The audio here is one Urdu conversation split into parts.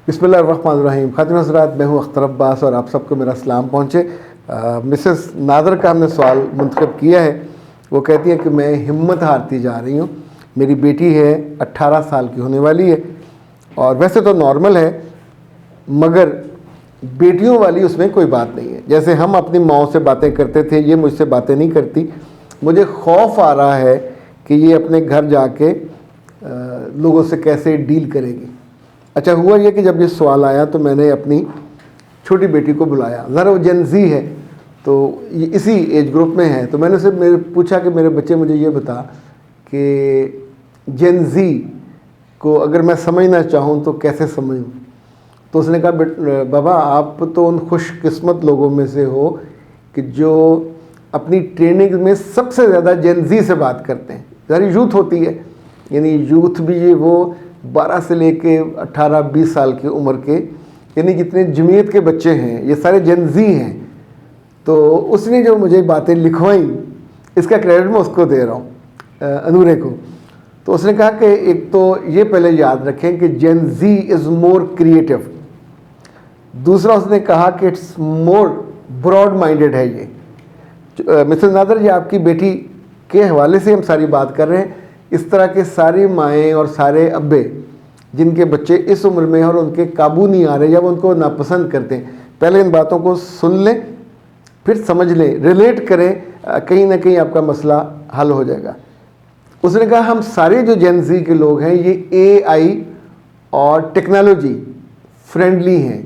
بسم اللہ الرحمن الرحیم. خاتون حضرات، میں ہوں اختر عباس اور آپ سب کو میرا سلام پہنچے. مسز نادر کا ہم نے سوال منتخب کیا ہے. وہ کہتی ہیں کہ میں ہمت ہارتی جا رہی ہوں. میری بیٹی ہے 18 سال کی ہونے والی ہے اور ویسے تو نارمل ہے، مگر بیٹیوں والی اس میں کوئی بات نہیں ہے. جیسے ہم اپنی ماؤں سے باتیں کرتے تھے، یہ مجھ سے باتیں نہیں کرتی. مجھے خوف آ رہا ہے کہ یہ اپنے گھر جا کے لوگوں سے کیسے ڈیل کرے گی. اچھا ہوا یہ کہ جب یہ سوال آیا تو میں نے اپنی چھوٹی بیٹی کو بلایا. ذرا وہ جن زی ہے تو یہ اسی ایج گروپ میں ہے. تو میں نے اسے پوچھا کہ میرے بچے مجھے یہ بتا کہ جن زی کو اگر میں سمجھنا چاہوں تو کیسے سمجھوں. تو اس نے کہا بابا آپ تو ان خوش قسمت لوگوں میں سے ہو کہ جو اپنی ٹریننگ میں سب سے زیادہ جن زی سے بات کرتے ہیں. ذرا یوتھ ہوتی ہے، یعنی یوتھ بھی یہ وہ 12 سے لے کے 18-20 سال کی عمر کے، یعنی جتنے جمعیت کے بچے ہیں یہ سارے جن زی ہیں. تو اس نے جو مجھے باتیں لکھوائیں، اس کا کریڈٹ میں اس کو دے رہا ہوں، انورے کو. تو اس نے کہا کہ ایک تو یہ پہلے یاد رکھیں کہ جن زی از مور کریٹو. دوسرا اس نے کہا کہ اٹس مور براڈ مائنڈیڈ ہے. یہ مسز نادر جی آپ کی بیٹی کے حوالے سے ہم ساری بات کر رہے ہیں. اس طرح کے ساری مائیں اور سارے ابے جن کے بچے اس عمر میں ہیں اور ان کے قابو نہیں آ رہے یا وہ ان کو ناپسند کرتے ہیں، پہلے ان باتوں کو سن لیں، پھر سمجھ لیں، ریلیٹ کریں، کہیں نہ کہیں آپ کا مسئلہ حل ہو جائے گا. اس نے کہا ہم سارے جو جن زی کے لوگ ہیں یہ اے آئی اور ٹیکنالوجی فرینڈلی ہیں.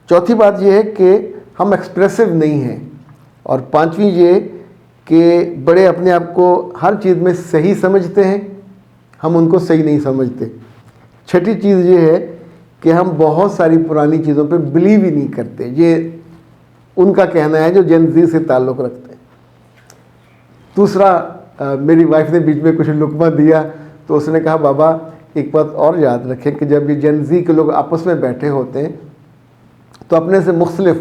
چوتھی بات یہ ہے کہ ہم ایکسپریسو نہیں ہیں. اور پانچویں یہ کہ بڑے اپنے آپ کو ہر چیز میں صحیح سمجھتے ہیں، ہم ان کو صحیح نہیں سمجھتے. چھٹی چیز یہ ہے کہ ہم بہت ساری پرانی چیزوں پہ بلیو ہی نہیں کرتے. یہ ان کا کہنا ہے جو جن زی سے تعلق رکھتے ہیں. دوسرا میری وائف نے بیچ میں کچھ لقمہ دیا تو اس نے کہا بابا ایک بات اور یاد رکھیں کہ جب یہ جن زی کے لوگ آپس میں بیٹھے ہوتے ہیں تو اپنے سے مختلف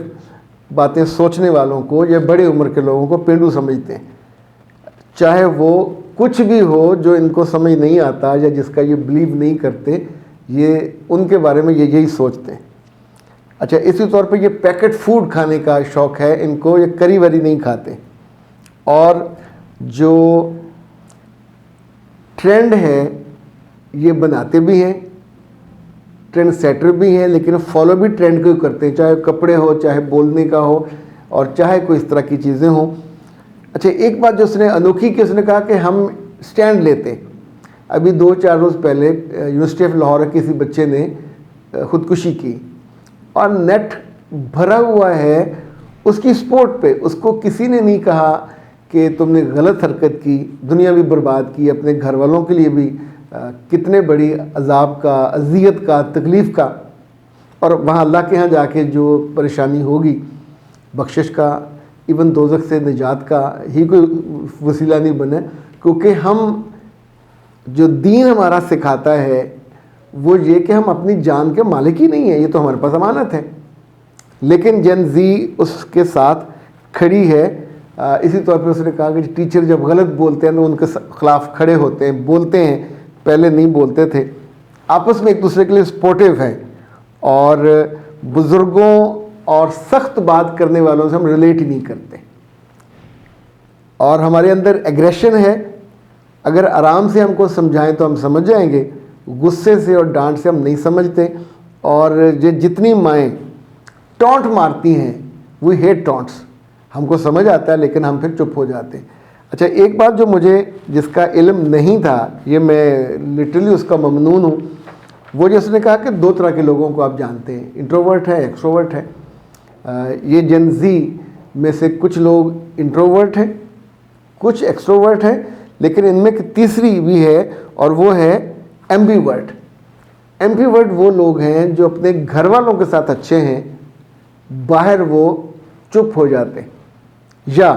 باتیں سوچنے والوں کو یا بڑے عمر کے لوگوں کو پینڈو سمجھتے ہیں، چاہے وہ کچھ بھی ہو جو ان کو سمجھ نہیں آتا یا جس کا یہ بلیو نہیں کرتے. یہ ان کے بارے میں یہی سوچتے ہیں. اچھا اسی طور پہ یہ پیکٹ فوڈ کھانے کا شوق ہے ان کو، یہ کری وری نہیں کھاتے. اور جو ٹرینڈ ہے یہ بناتے بھی ہیں، ٹرینڈ سیٹر بھی ہیں، لیکن فالو بھی ٹرینڈ کو ہی کرتے ہیں، چاہے کپڑے ہو، چاہے بولنے کا ہو، اور چاہے کوئی اس طرح کی چیزیں ہوں. اچھا ایک بات جو اس نے انوکھی کی، اس نے کہا کہ ہم سٹینڈ لیتے ہیں. ابھی 2-4 روز پہلے یونیورسٹی آف لاہور کے کسی بچے نے خودکشی کی اور نیٹ بھرا ہوا ہے اس کی سپورٹ پہ. اس کو کسی نے نہیں کہا کہ تم نے غلط حرکت کی، دنیا بھی برباد کی، اپنے گھر والوں کے لیے بھی کتنے بڑی عذاب کا، اذیت کا، تکلیف کا، اور وہاں اللہ کے ہاں جا کے جو پریشانی ہوگی، بخشش کا، ایون دوزخ سے نجات کا ہی کوئی وسیلہ نہیں بنے. کیونکہ ہم جو دین ہمارا سکھاتا ہے وہ یہ کہ ہم اپنی جان کے مالک ہی نہیں ہیں، یہ تو ہمارے پاس امانت ہے. لیکن جن زی اس کے ساتھ کھڑی ہے. اسی طور پہ اس نے کہا کہ ٹیچر جب غلط بولتے ہیں تو ان کے خلاف کھڑے ہوتے ہیں، بولتے ہیں، پہلے نہیں بولتے تھے. آپس میں ایک دوسرے کے لیے سپورٹیو ہیں. اور بزرگوں اور سخت بات کرنے والوں سے ہم ریلیٹ ہی نہیں کرتے. اور ہمارے اندر ایگریشن ہے. اگر آرام سے ہم کو سمجھائیں تو ہم سمجھ جائیں گے، غصے سے اور ڈانٹ سے ہم نہیں سمجھتے. اور جتنی مائیں ٹونٹ مارتی ہیں وی ہیٹ ٹونٹس. ہم کو سمجھ آتا ہے لیکن ہم پھر چپ ہو جاتے ہیں. اچھا ایک بات جو مجھے جس کا علم نہیں تھا، یہ میں لٹرلی اس کا ممنون ہوں، وہ جو اس نے کہا کہ 2 طرح کے لوگوں کو آپ جانتے ہیں، انٹروورٹ ہے، ایکسٹروورٹ ہے. یہ جن زی میں سے کچھ لوگ انٹروورٹ ہیں، کچھ ایکسٹروورٹ ہیں، لیکن ان میں تیسری بھی ہے اور وہ ہے ایمبیورٹ. ایمبیورٹ وہ لوگ ہیں جو اپنے گھر والوں کے ساتھ اچھے ہیں، باہر وہ چپ ہو جاتے ہیں، یا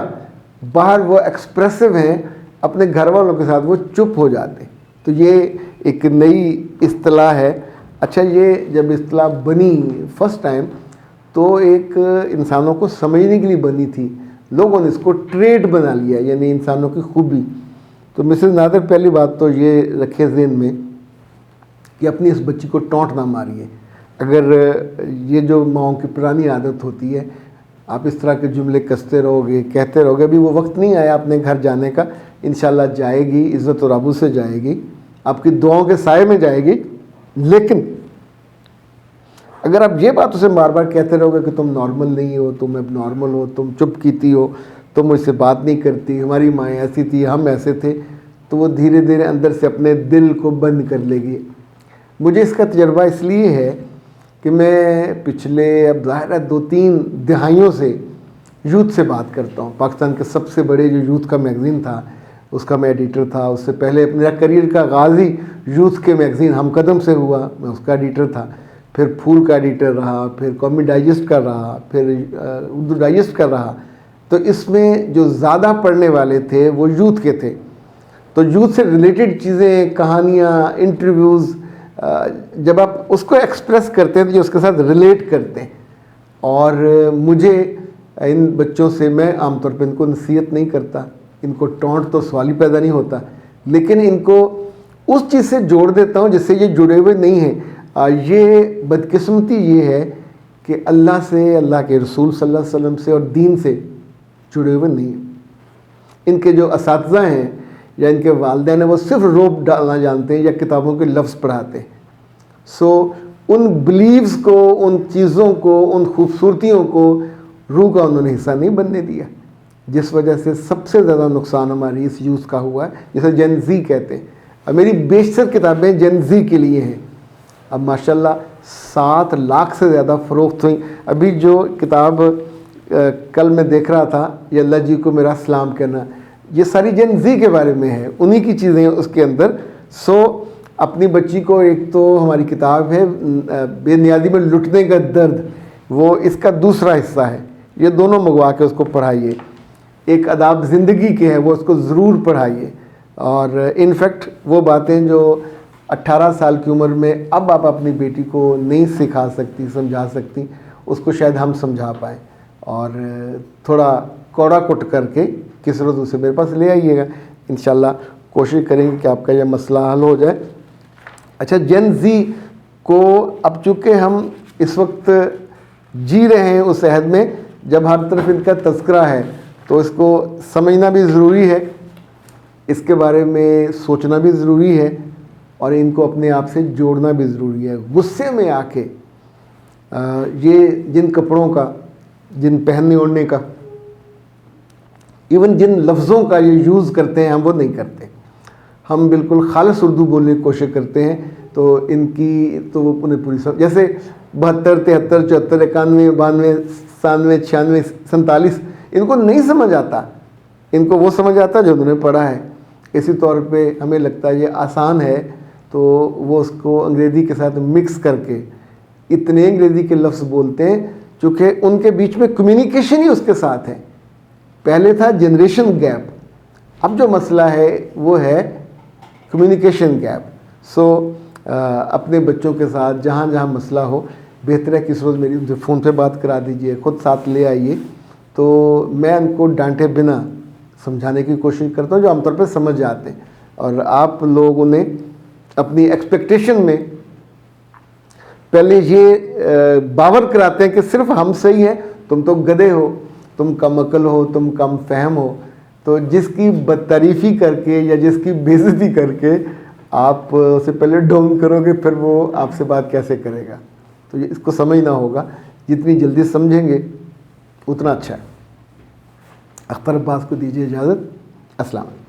باہر وہ ایکسپریسو ہیں، اپنے گھر والوں کے ساتھ وہ چپ ہو جاتے ہیں. تو یہ ایک نئی اصطلاح ہے. اچھا یہ جب اصطلاح بنی فرسٹ ٹائم تو ایک انسانوں کو سمجھنے کے لیے بنی تھی، لوگوں نے اس کو ٹریٹ بنا لیا، یعنی انسانوں کی خوبی. تو مسز نادر پہلی بات تو یہ رکھے ذہن میں کہ اپنی اس بچی کو ٹونٹ نہ ماریے. اگر یہ جو ماؤں کی پرانی عادت ہوتی ہے، آپ اس طرح کے جملے کستے رہو گے، کہتے رہو گے، ابھی وہ وقت نہیں آیا اپنے گھر جانے کا، انشاءاللہ جائے گی، عزت و رابو سے جائے گی، آپ کی دعاؤں کے سائے میں جائے گی. لیکن اگر آپ یہ بات اسے بار بار کہتے رہو گے کہ تم نارمل نہیں ہو، تم اب نارمل ہو، تم چپ کیتی ہو، تم مجھ سے بات نہیں کرتی، ہماری مائیں ایسی تھی، ہم ایسے تھے، تو وہ دھیرے دھیرے اندر سے اپنے دل کو بند کر لے گی. مجھے اس کا تجربہ اس لیے ہے کہ میں پچھلے اب ظاہر ہے 2-3 دہائیوں سے یوتھ سے بات کرتا ہوں. پاکستان کے سب سے بڑے جو یوتھ کا میگزین تھا اس کا میں ایڈیٹر تھا. اس سے پہلے میرا کریئر کا آغاز ہی یوتھ کے میگزین ہم قدم سے ہوا، میں اس کا ایڈیٹر تھا. پھر پھول کا ایڈیٹر رہا، پھر قومی ڈائجسٹ کا رہا، پھر اردو ڈائجسٹ کا رہا. تو اس میں جو زیادہ پڑھنے والے تھے وہ یوتھ کے تھے. تو یوتھ سے ریلیٹڈ چیزیں، کہانیاں، انٹرویوز، جب آپ اس کو ایکسپریس کرتے ہیں تو جو اس کے ساتھ ریلیٹ کرتے ہیں. اور مجھے ان بچوں سے، میں عام طور پہ ان کو نصیحت نہیں کرتا، ان کو ٹونٹ تو سوال ہی پیدا نہیں ہوتا، لیکن ان کو اس چیز سے جوڑ دیتا ہوں جس سے یہ جڑے ہوئے نہیں ہیں. یہ بدقسمتی یہ ہے کہ اللہ سے، اللہ کے رسول صلی اللہ علیہ وسلم سے اور دین سے جڑے ہوئے نہیں ہیں. ان کے جو اساتذہ ہیں یا ان کے والدین ہیں وہ صرف روب ڈالنا جانتے ہیں یا کتابوں کے لفظ پڑھاتے ہیں. سو ان بلیوز کو، ان چیزوں کو، ان خوبصورتیوں کو روح کا انہوں نے حصہ نہیں بننے دیا، جس وجہ سے سب سے زیادہ نقصان ہماری اس یوز کا ہوا ہے، جسے جین زی کہتے ہیں. اب میری بیشتر کتابیں جین زی کے لیے ہیں. اب ماشاءاللہ 7 لاکھ سے زیادہ فروخت ہوئیں. ابھی جو کتاب کل میں دیکھ رہا تھا، یہ اللہ جی کو میرا سلام کہنا، یہ ساری جین زی کے بارے میں ہے، انہی کی چیزیں ہیں اس کے اندر. سو اپنی بچی کو، ایک تو ہماری کتاب ہے بے نیازی میں لٹنے کا درد، وہ اس کا دوسرا حصہ ہے، یہ دونوں منگوا کے اس کو پڑھائیے. ایک آداب زندگی کے ہے، وہ اس کو ضرور پڑھائیے. اور انفیکٹ وہ باتیں جو 18 سال کی عمر میں اب آپ اپنی بیٹی کو نہیں سکھا سکتی، سمجھا سکتی، اس کو شاید ہم سمجھا پائیں. اور تھوڑا کوڑا کٹ کر کے کس روز اسے میرے پاس لے آئیے گا. انشاءاللہ کوشش کریں گے کہ آپ کا یہ مسئلہ حل ہو جائے. اچھا، جین زی کو اب چونکہ ہم اس وقت جی رہے ہیں اس عہد میں جب ہر طرف ان کا تذکرہ ہے، تو اس کو سمجھنا بھی ضروری ہے، اس کے بارے میں سوچنا بھی ضروری ہے، اور ان کو اپنے آپ سے جوڑنا بھی ضروری ہے. غصے میں آ کے یہ جن کپڑوں کا، جن پہننے اوڑھنے کا، ایون جن لفظوں کا یہ یوز کرتے ہیں، ہم وہ نہیں کرتے. ہم بالکل خالص اردو بولنے کی کوشش کرتے ہیں. تو ان کی تو وہ انہیں پوری جیسے 72، 73، 74، 91، 92، 97، 96، 47 ان کو نہیں سمجھ آتا. ان کو وہ سمجھ آتا جو انہوں نے پڑھا ہے. اسی طور پہ ہمیں لگتا ہے یہ آسان ہے، تو وہ اس کو انگریزی کے ساتھ مکس کر کے اتنے انگریزی کے لفظ بولتے ہیں چونکہ ان کے بیچ میں کمیونیکیشن ہی اس کے ساتھ ہے. پہلے تھا جنریشن گیپ، اب جو مسئلہ ہے وہ ہے کمیونیکیشن گیپ. سو اپنے بچوں کے ساتھ جہاں جہاں مسئلہ ہو، بہتر ہے کس روز میری ان سے فون پہ بات کرا دیجئے، خود ساتھ لے آئیے. تو میں ان کو ڈانٹے بنا سمجھانے کی کوشش کرتا ہوں جو عام طور پہ سمجھ جاتے ہیں. اور آپ لوگوں نے اپنی ایکسپیکٹیشن میں پہلے یہ باور کراتے ہیں کہ صرف ہم صحیح ہیں، تم تو گدھے ہو، تم کم عقل ہو، تم کم فہم ہو. تو جس کی بدتعریفی کر کے یا جس کی بے عزتی کر کے آپ اسے پہلے ڈاؤن کرو گے، پھر وہ آپ سے بات کیسے کرے گا؟ تو اس کو سمجھنا ہوگا. جتنی جلدی سمجھیں گے اتنا اچھا ہے. اختر عباس کو دیجیے اجازت. السلام علیکم.